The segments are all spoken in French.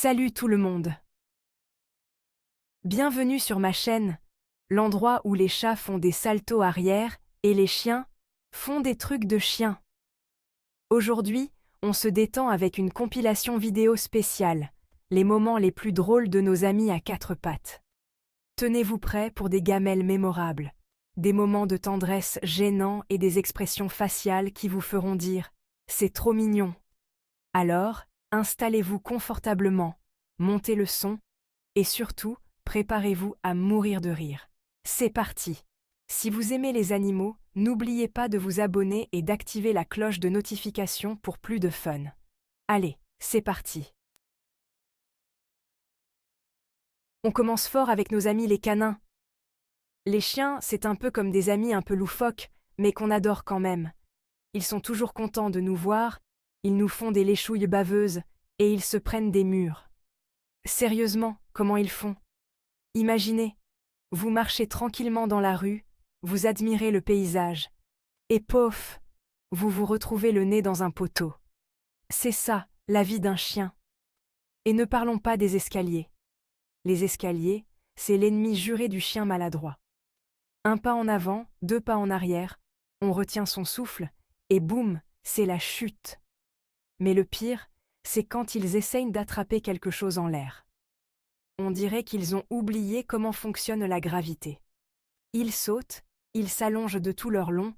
Salut tout le monde. Bienvenue sur ma chaîne, l'endroit où les chats font des saltos arrière et les chiens font des trucs de chiens. Aujourd'hui, on se détend avec une compilation vidéo spéciale, les moments les plus drôles de nos amis à quatre pattes. Tenez-vous prêts pour des gamelles mémorables, des moments de tendresse gênants et des expressions faciales qui vous feront dire « c'est trop mignon ». Alors, installez-vous confortablement, montez le son, et surtout, préparez-vous à mourir de rire. C'est parti! Si vous aimez les animaux, n'oubliez pas de vous abonner et d'activer la cloche de notification pour plus de fun. Allez, c'est parti! On commence fort avec nos amis les canins. Les chiens, c'est un peu comme des amis un peu loufoques, mais qu'on adore quand même. Ils sont toujours contents de nous voir, ils nous font des léchouilles baveuses, et ils se prennent des murs. Sérieusement, comment ils font? Imaginez, vous marchez tranquillement dans la rue, vous admirez le paysage, et pof, vous vous retrouvez le nez dans un poteau. C'est ça, la vie d'un chien. Et ne parlons pas des escaliers. Les escaliers, c'est l'ennemi juré du chien maladroit. Un pas en avant, deux pas en arrière, on retient son souffle, et boum, c'est la chute. Mais le pire, c'est quand ils essayent d'attraper quelque chose en l'air. On dirait qu'ils ont oublié comment fonctionne la gravité. Ils sautent, ils s'allongent de tout leur long,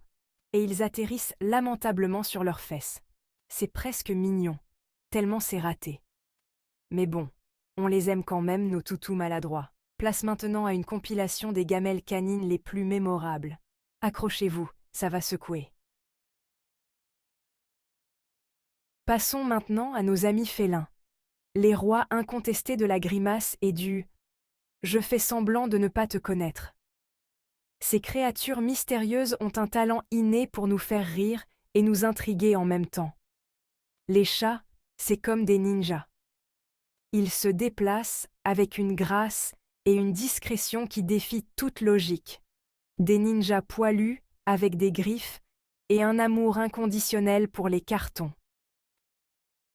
et ils atterrissent lamentablement sur leurs fesses. C'est presque mignon, tellement c'est raté. Mais bon, on les aime quand même, nos toutous maladroits. Place maintenant à une compilation des gamelles canines les plus mémorables. Accrochez-vous, ça va secouer. Passons maintenant à nos amis félins. Les rois incontestés de la grimace et du « je fais semblant de ne pas te connaître ». Ces créatures mystérieuses ont un talent inné pour nous faire rire et nous intriguer en même temps. Les chats, c'est comme des ninjas. Ils se déplacent avec une grâce et une discrétion qui défient toute logique. Des ninjas poilus avec des griffes et un amour inconditionnel pour les cartons.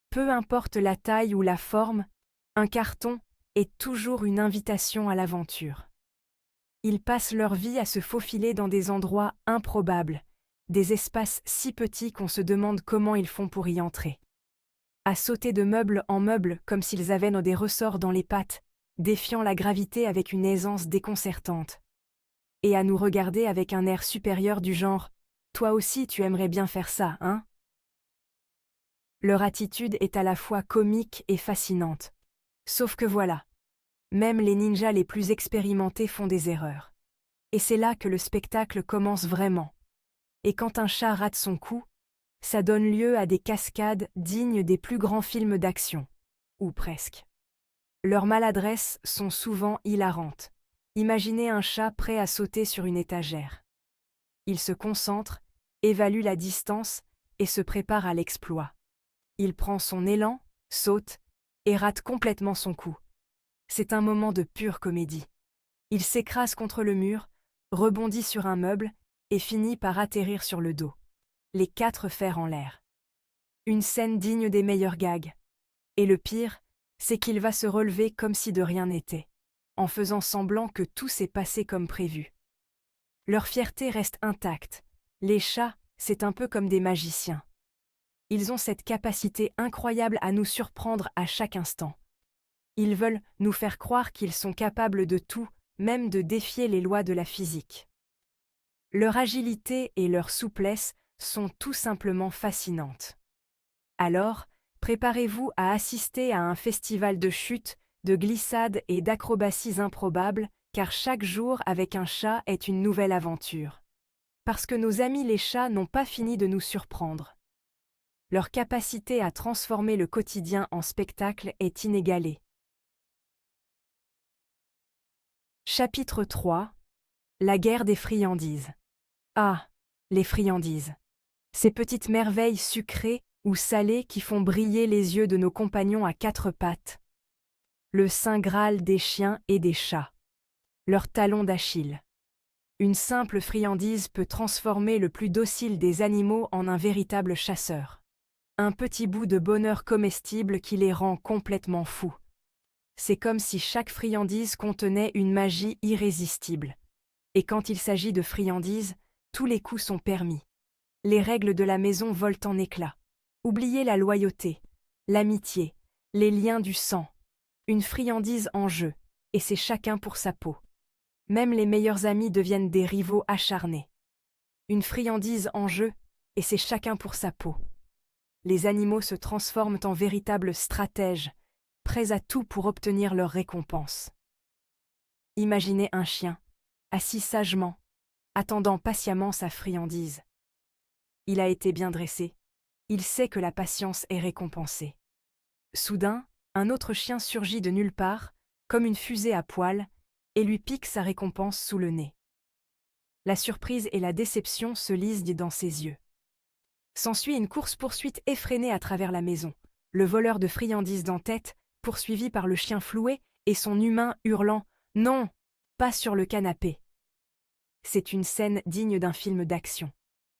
Peu importe la taille ou la forme, un carton est toujours une invitation à l'aventure. Ils passent leur vie à se faufiler dans des endroits improbables, des espaces si petits qu'on se demande comment ils font pour y entrer. À sauter de meuble en meuble comme s'ils avaient des ressorts dans les pattes, défiant la gravité avec une aisance déconcertante. Et à nous regarder avec un air supérieur du genre « Toi aussi tu aimerais bien faire ça, hein ?» Leur attitude est à la fois comique et fascinante. Sauf que voilà, même les ninjas les plus expérimentés font des erreurs. Et c'est là que le spectacle commence vraiment. Et quand un chat rate son coup, ça donne lieu à des cascades dignes des plus grands films d'action. Ou presque. Leurs maladresses sont souvent hilarantes. Imaginez un chat prêt à sauter sur une étagère. Il se concentre, évalue la distance et se prépare à l'exploit. Il prend son élan, saute et rate complètement son coup. C'est un moment de pure comédie. Il s'écrase contre le mur, rebondit sur un meuble et finit par atterrir sur le dos, les quatre fers en l'air. Une scène digne des meilleurs gags. Et le pire, c'est qu'il va se relever comme si de rien n'était, en faisant semblant que tout s'est passé comme prévu. Leur fierté reste intacte. Les chats, c'est un peu comme des magiciens. Ils ont cette capacité incroyable à nous surprendre à chaque instant. Ils veulent nous faire croire qu'ils sont capables de tout, même de défier les lois de la physique. Leur agilité et leur souplesse sont tout simplement fascinantes. Alors, préparez-vous à assister à un festival de chutes, de glissades et d'acrobaties improbables, car chaque jour avec un chat est une nouvelle aventure. Parce que nos amis les chats n'ont pas fini de nous surprendre. Leur capacité à transformer le quotidien en spectacle est inégalée. Chapitre 3. La guerre des friandises. Ah, les friandises. Ces petites merveilles sucrées ou salées qui font briller les yeux de nos compagnons à quatre pattes. Le saint graal des chiens et des chats. Leur talon d'Achille. Une simple friandise peut transformer le plus docile des animaux en un véritable chasseur. Un petit bout de bonheur comestible qui les rend complètement fous. C'est comme si chaque friandise contenait une magie irrésistible. Et quand il s'agit de friandises, tous les coups sont permis. Les règles de la maison volent en éclats. Oubliez la loyauté, l'amitié, les liens du sang. Une friandise en jeu, et c'est chacun pour sa peau. Même les meilleurs amis deviennent des rivaux acharnés. Une friandise en jeu, et c'est chacun pour sa peau. Les animaux se transforment en véritables stratèges, prêts à tout pour obtenir leur récompense. Imaginez un chien, assis sagement, attendant patiemment sa friandise. Il a été bien dressé, il sait que la patience est récompensée. Soudain, un autre chien surgit de nulle part, comme une fusée à poil, et lui pique sa récompense sous le nez. La surprise et la déception se lisent dans ses yeux. S'ensuit une course-poursuite effrénée à travers la maison, le voleur de friandises d'en-tête, poursuivi par le chien floué, et son humain hurlant « Non, pas sur le canapé !» C'est une scène digne d'un film d'action.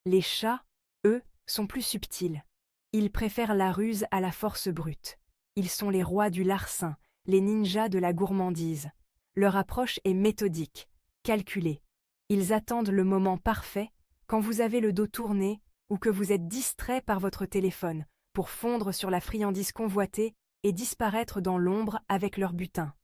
Les chats, eux, sont plus subtils. Ils préfèrent la ruse à la force brute. Ils sont les rois du larcin, les ninjas de la gourmandise. Leur approche est méthodique, calculée. Ils attendent le moment parfait, quand vous avez le dos tourné ou que vous êtes distrait par votre téléphone, pour fondre sur la friandise convoitée et disparaître dans l'ombre avec leur butin.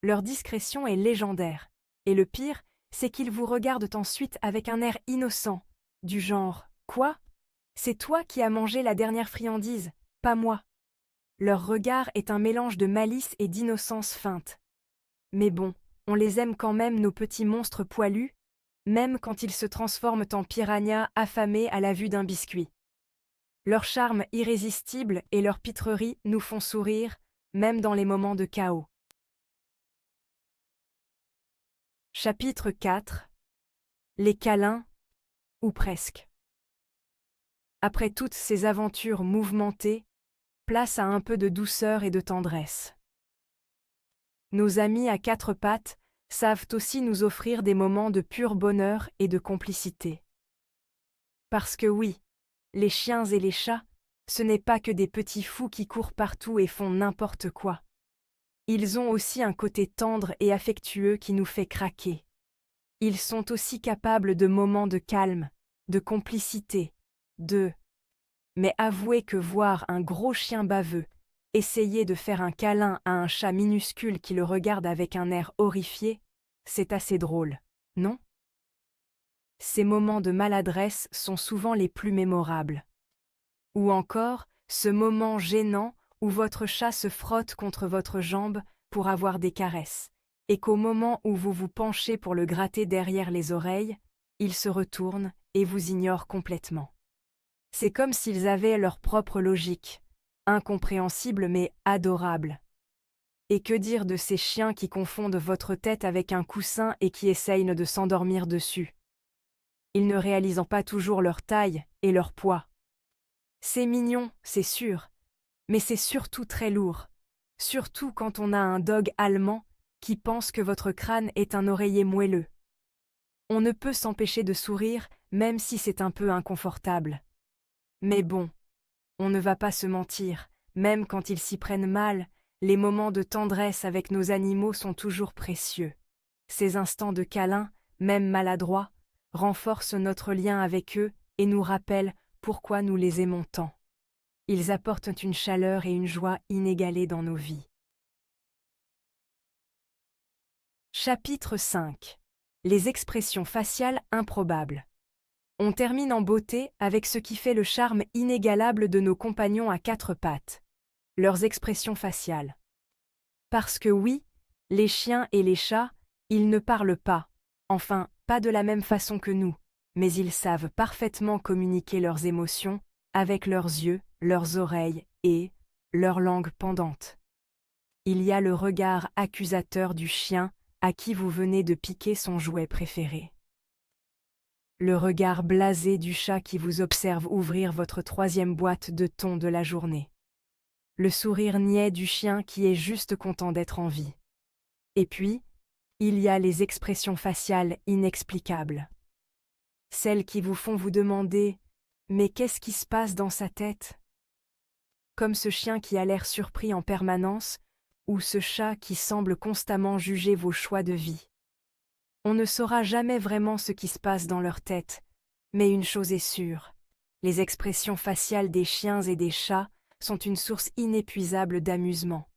Leur discrétion est légendaire, et le pire, c'est qu'ils vous regardent ensuite avec un air innocent, du genre « Quoi ? C'est toi qui as mangé la dernière friandise, pas moi !» Leur regard est un mélange de malice et d'innocence feinte. Mais bon, on les aime quand même, nos petits monstres poilus, même quand ils se transforment en piranhas affamés à la vue d'un biscuit. Leur charme irrésistible et leur pitrerie nous font sourire, même dans les moments de chaos. Chapitre 4. Les câlins, ou presque. Après toutes ces aventures mouvementées, place à un peu de douceur et de tendresse. Nos amis à quatre pattes savent aussi nous offrir des moments de pur bonheur et de complicité. Parce que oui, les chiens et les chats, ce n'est pas que des petits fous qui courent partout et font n'importe quoi. Ils ont aussi un côté tendre et affectueux qui nous fait craquer. Ils sont aussi capables de moments de calme, de complicité, Mais avouez que voir un gros chien baveux essayer de faire un câlin à un chat minuscule qui le regarde avec un air horrifié, c'est assez drôle, non ? Ces moments de maladresse sont souvent les plus mémorables. Ou encore, ce moment gênant où votre chat se frotte contre votre jambe pour avoir des caresses, et qu'au moment où vous vous penchez pour le gratter derrière les oreilles, il se retourne et vous ignore complètement. C'est comme s'ils avaient leur propre logique, incompréhensible mais adorable. Et que dire de ces chiens qui confondent votre tête avec un coussin et qui essayent de s'endormir dessus? Ils ne réalisant pas toujours leur taille et leur poids. C'est mignon, c'est sûr, mais c'est surtout très lourd, surtout quand on a un dog allemand qui pense que votre crâne est un oreiller moelleux. On ne peut s'empêcher de sourire, même si c'est un peu inconfortable. Mais bon, on ne va pas se mentir, même quand ils s'y prennent mal, les moments de tendresse avec nos animaux sont toujours précieux. Ces instants de câlin, même maladroits, renforcent notre lien avec eux et nous rappellent pourquoi nous les aimons tant. Ils apportent une chaleur et une joie inégalées dans nos vies. Chapitre 5. Les expressions faciales improbables. On termine en beauté avec ce qui fait le charme inégalable de nos compagnons à quatre pattes, leurs expressions faciales. Parce que oui, les chiens et les chats, ils ne parlent pas, enfin, pas de la même façon que nous, mais ils savent parfaitement communiquer leurs émotions avec leurs yeux, leurs oreilles et leur langue pendante. Il y a le regard accusateur du chien à qui vous venez de piquer son jouet préféré. Le regard blasé du chat qui vous observe ouvrir votre troisième boîte de thon de la journée. Le sourire niais du chien qui est juste content d'être en vie. Et puis, il y a les expressions faciales inexplicables. Celles qui vous font vous demander « Mais qu'est-ce qui se passe dans sa tête ?» Comme ce chien qui a l'air surpris en permanence, ou ce chat qui semble constamment juger vos choix de vie. On ne saura jamais vraiment ce qui se passe dans leur tête, mais une chose est sûre, les expressions faciales des chiens et des chats sont une source inépuisable d'amusement.